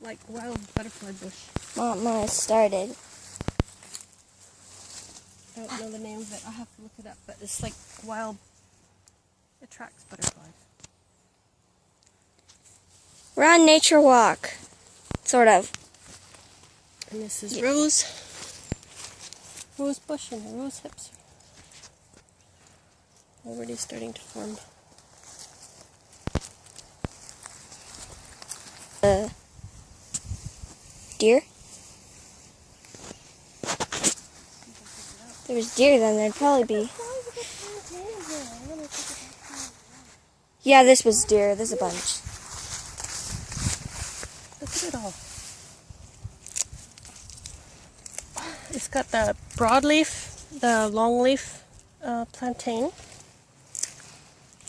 like wild butterfly bush. Mama started. I don't know the name of it. I'll have to look it up, but it's like wild. It attracts butterflies. We're on nature walk. Sort of. And this is rose bush, and the rose hips are already starting to form. Deer? If there was deer, then there'd probably be. Yeah, this was deer. There's a bunch. Look at it all. It's got the broadleaf, the longleaf plantain.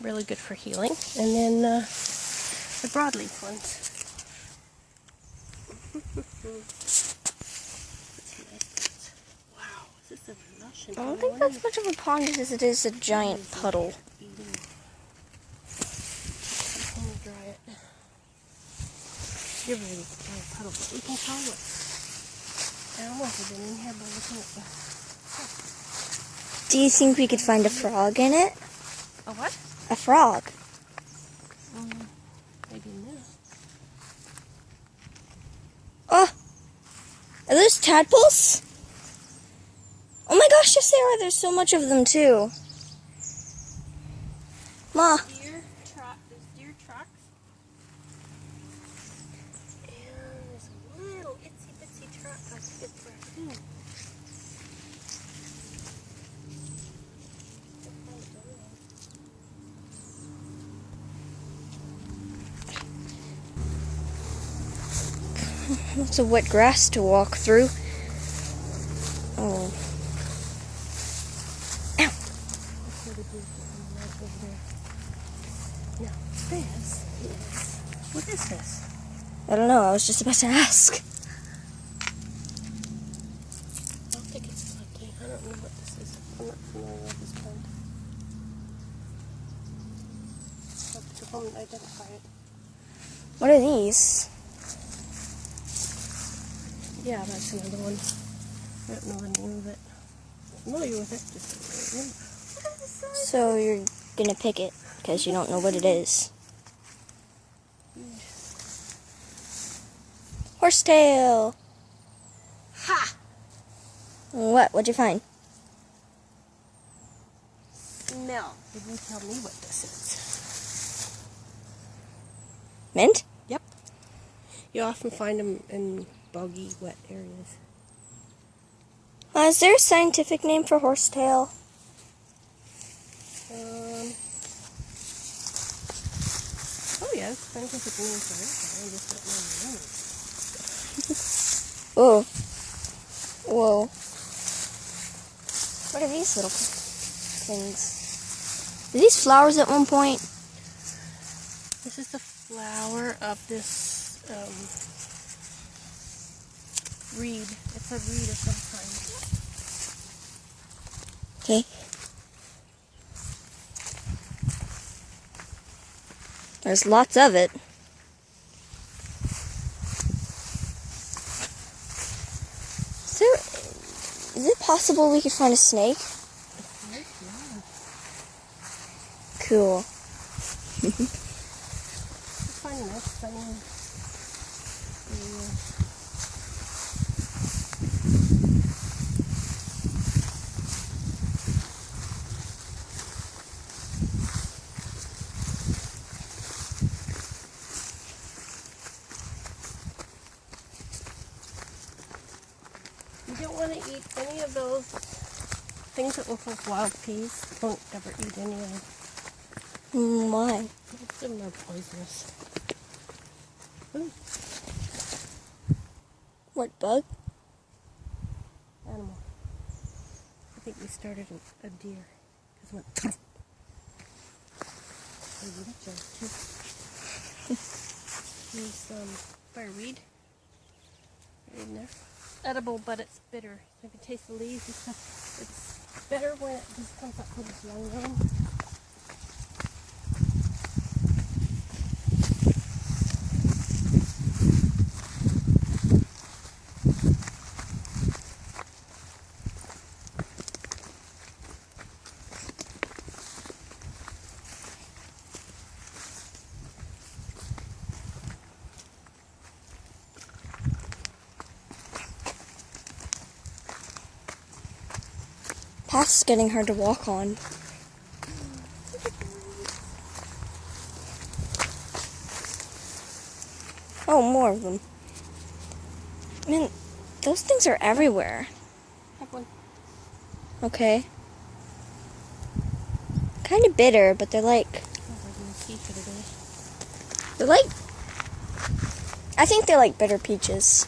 Really good for healing. And then the broadleaf ones. Wow, is this a lush? I don't think that's much of a pond as it is a giant puddle. Dry it. You're ready to dry a puddle, but we can tell what animals have been in here by looking at the... Do you think we could find a frog in it? A what? A frog. Maybe not. Oh! Are those tadpoles? Oh my gosh, yes they are. There's so much of them too. Ma. There's deer tracks. And there's a little itsy bitsy track I think it's raccoon. Lots of wet grass to walk through. Oh. Ow! Now, this is... What is this? I don't know, I was just about to ask. I don't think it's plantain. I don't know what this is. I'm not familiar with this plant. I'll have to go home and identify it. What are these? Yeah, that's another one. I don't know the name of it. I'm familiar with it, just don't know the name. So you're gonna pick it because you don't know what it is. Horsetail! Ha! What? What'd you find? Smell. Did you tell me what this is? Mint? Yep. You often find them in boggy, wet areas. Is there a scientific name for horsetail? Oh yeah, scientific name for it. I just don't know the name. Whoa. Whoa. What are these little things? Are these flowers at one point? This is the flower of this reed. It's a reed of some kind. Okay. There's lots of it. Is it possible we could find a snake? Cool. It's finding this funny. You don't want to eat any of those things that look like wild peas. Don't ever eat any of them. Why? Most of them are poisonous. Ooh. What bug? Animal. I think we started a deer. Because it went. There's fireweed. Right in there. Edible, but it's bitter. You can taste the leaves and stuff. It's better when it just comes up with its young one. Path's getting hard to walk on. Oh, more of them. Man, those things are everywhere. Have one. Okay. Kind of bitter, but they're like... They're like... I think they're like bitter peaches.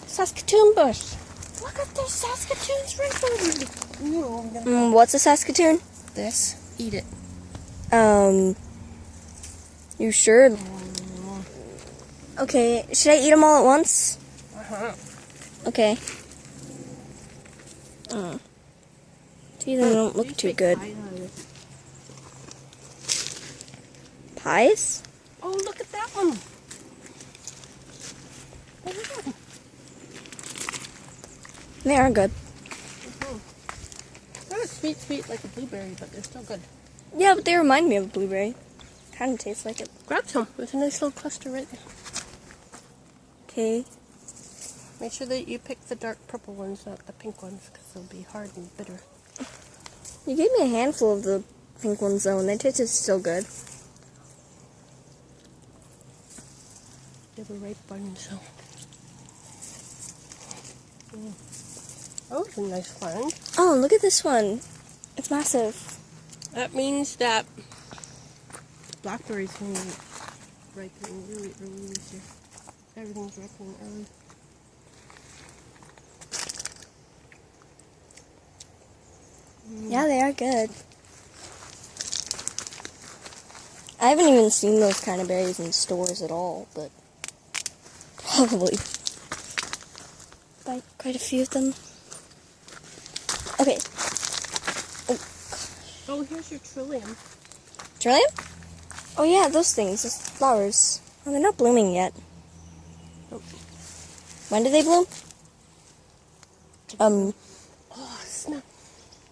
Saskatoon bush. Look at those Saskatoons right there. What's a Saskatoon? This. Eat it. You sure? Okay, should I eat them all at once? Okay. See, they don't look too good. Pies? Oh, look at that one. They are good. They're not sweet like a blueberry, but they're still good. Yeah, but they remind me of blueberry. Kind of tastes like it. Grab some. There's a nice little cluster right there. Okay. Make sure that you pick the dark purple ones, not the pink ones, because they'll be hard and bitter. You gave me a handful of the pink ones, though, and they tasted still good. They were ripe ones, so. Oh, it's a nice find. Oh, look at this one. It's massive. That means that blackberries can be ripening really early this year. Everything's ripening early. Yeah, they are good. I haven't even seen those kind of berries in stores at all, but probably buy quite a few of them. Okay. Oh, here's your trillium. Trillium? Oh yeah, those things, those flowers. Oh, they're not blooming yet. Oh. When do they bloom? Oh, smell.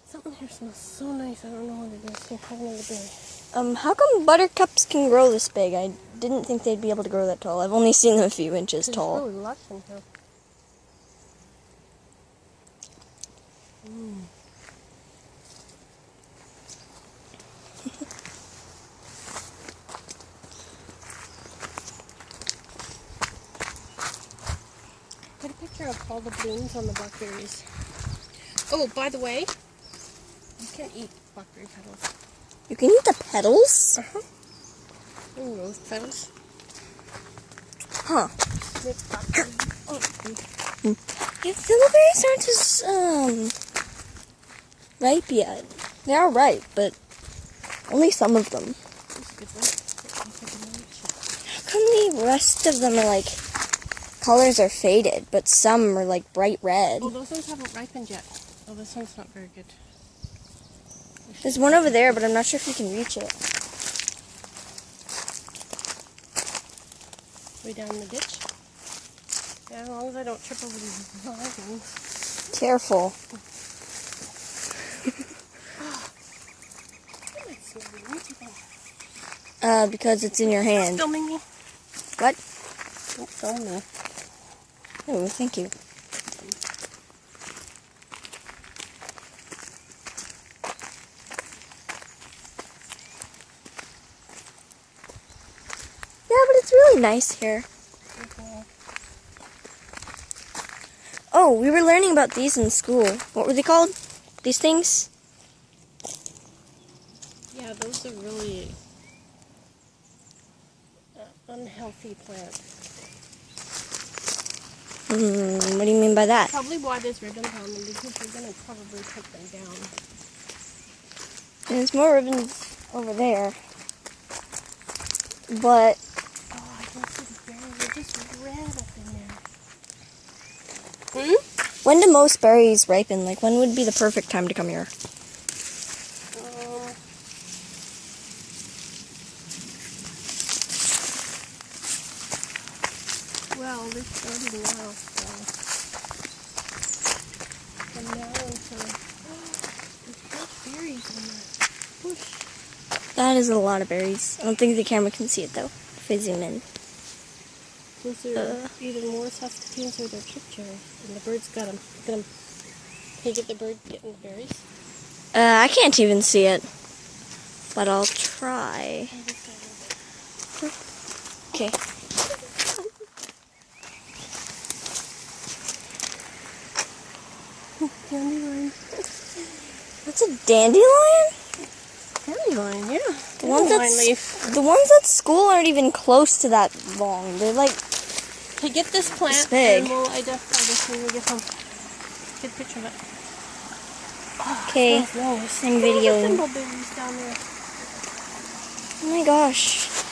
Something here smells so nice. I don't know what it is. They're having a berry. How come buttercups can grow this big? I didn't think they'd be able to grow that tall. I've only seen them a few inches tall. It's really lush in here. Get a picture of all the blooms on the blackberries. Oh, by the way, you can eat blackberry petals. You can eat the petals? And rose petals. Huh. Oh, Yeah, blueberries aren't as, ripe yet. They are ripe, but only some of them. that's a good one. How come the rest of them are like, colors are faded, but some are like bright red? Oh, those ones haven't ripened yet. Oh, this one's not very good. There's one over there, but I'm not sure if you can reach it. Way down the ditch. Yeah, as long as I don't trip over these vines. Careful. Because it's in your hand. Filming me? What? Don't film me. Oh, thank you. Yeah, but it's really nice here. Oh, we were learning about these in school. What were they called? These things? Yeah, those are really unhealthy plants. What do you mean by that? Probably why there's ribbons on them, because we're going to probably take them down. There's more ribbons over there. But Oh, I can see the berries. They're just red up in there. when do most berries ripen? Like, when would be the perfect time to come here? Well, they're starting now, so from now until there's fresh berries in that bush. That is a lot of berries. I don't think the camera can see it though, if I zoom in. Those are either more Saskatoons or they're trip cherry, and the birds got them. Look at them. Can you get the bird getting the berries? I can't even see it, but I'll try. Okay. Dandelion. That's a dandelion? Dandelion, yeah. The ones, Dandelion leaf. the ones at school aren't even close to that long. They're like, Okay, get this plant It's big. and we'll identify this when we get home. Get a picture of it. okay, Smells nice. I'm Look at the videoing. thimbleberries down there. Oh my gosh.